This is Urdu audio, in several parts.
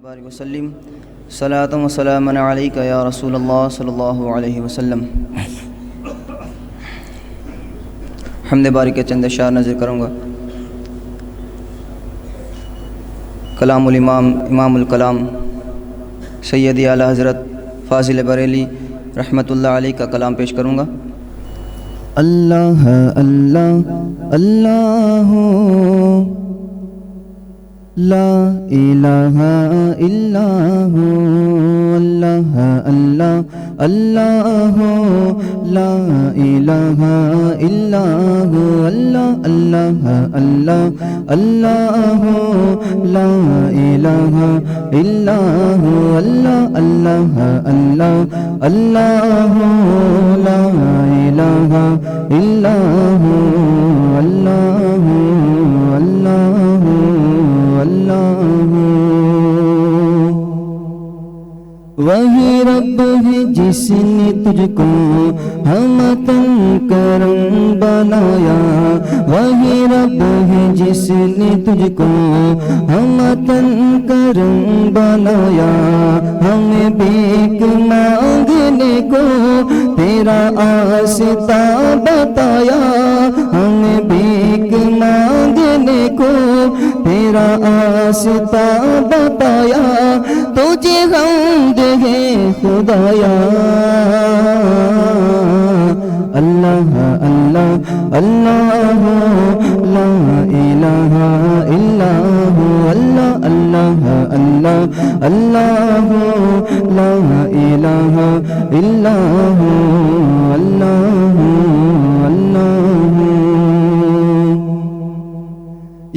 بارک وسلم صلاۃ و سلام علیک یا رسول اللہ صلی اللہ علیہ وسلم۔ حمد باری کے چند اشعار نظر کروں گا۔ کلام الامام امام الکلام سید اعلیٰ حضرت فاضل بریلی رحمۃ اللہ علیہ کا کلام پیش کروں گا۔ اللہ اللہ اللہ لا الہ الا ہو، اللہ اللہ اللہ لا الہ الا ہو، اللہ اللہ اللہ اللہ لا الہ الا ہو، اللہ اللہ اللہ اللہ لا الہ الا ہو، اللہ اللہ وہی رب ہے جس نے تجھ کو ہمتن کرم بنایا، وہی رب ہے جس نے تجھ کو ہمتن کرم بنایا، ہمیں بھیک مانگنے کو تیرا آستا بتایا، ہمیں بھیک مانگنے کو تیرا آستا بتایا، تجھے حمد ہے خدایا، اللہ اللہ اللہ لا الہ الا ہو، اللہ اللہ اللہ اللہ لا الہ الا ہو، اللہ اللہ۔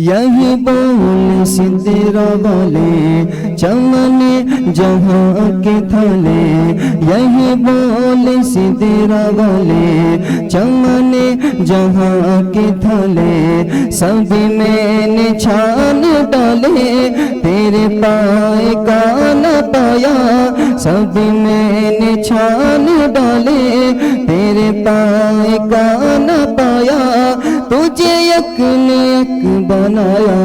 یہی بول سدرا والے چمن جہاں کے تھلے، یہی بول سدرا والے چمن جہاں کے تھلے، سب میں نے چھان ڈالے تیرے پائے کا نہ پایا، سب میں نے چھان ڈالے تیرے پائے کا نہ پایا، تجھے یک نے یک بنایا،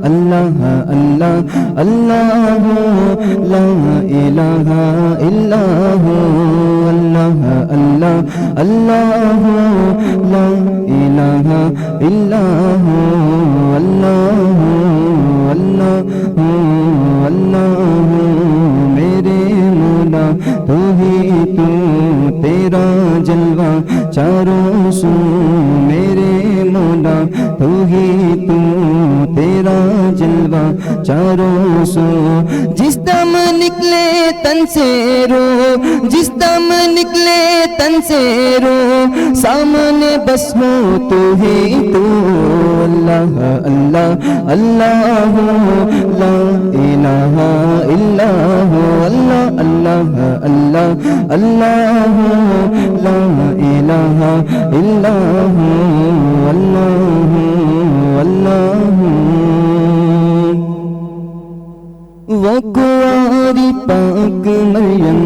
اللہ اللہ اللہ لا الہ الا ہو، اللہ اللہ اللہ لا الہ الا ہو، اللہ اللہ اللہ میرے مولا تو ہی تو، تیرا جلوہ چاروں سو، میرے مولا تو ہی تو، تیرا جلوہ چاروں سو، جس دم نکلے تن سے رو، جس دم نکلے تن سے رو، سامنے بس ہو تو ہی تو، اللہ اللہ اللہ لا الہ الا ہو، اللہ اللہ اللہ اللہ لا الہ الا ہو، اللہ اللہ۔ وہ کنواری پاک مریم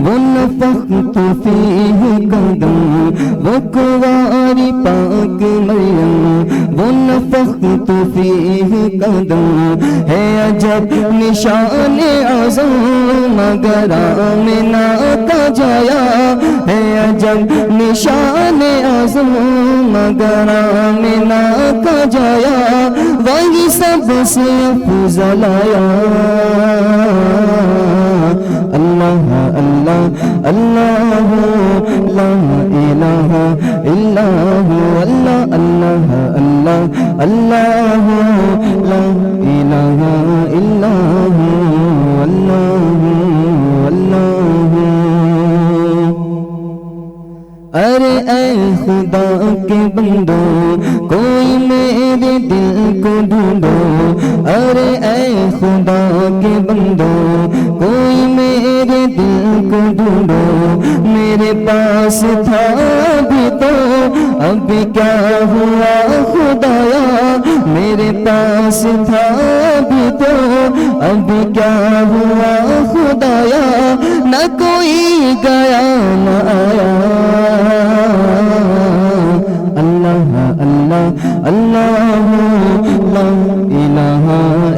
وہ نفخت فیہ قدم، وہ کنواری پاک مریم وہ نفخت فیہ قدم، ہے عجب نشان اعظم مگر آمنہ کا جایا، ہے عجب نشان اعظم مگر آمنہ کا جایا، وہی سب سے افضل آیا، اللہ اللہ اللہ لا الہ الا ہو، اللہ اللہ اللہ اللہ لا الہ الا ہو، اللہ اللہ۔ ارے اے خدا کے بندو کوئی میرے دل کو ڈھونڈو، ارے اے خدا کے بندو کوئی میرے دل کو ڈھونڈو، میرے پاس تھا بھی تو اب کیا ہوا خدایا، میرے پاس تھا بھی تو اب کیا ہوا خدایا، نہ کوئی گیا نہ آیا، اللہ اللہ اللہ لا الہ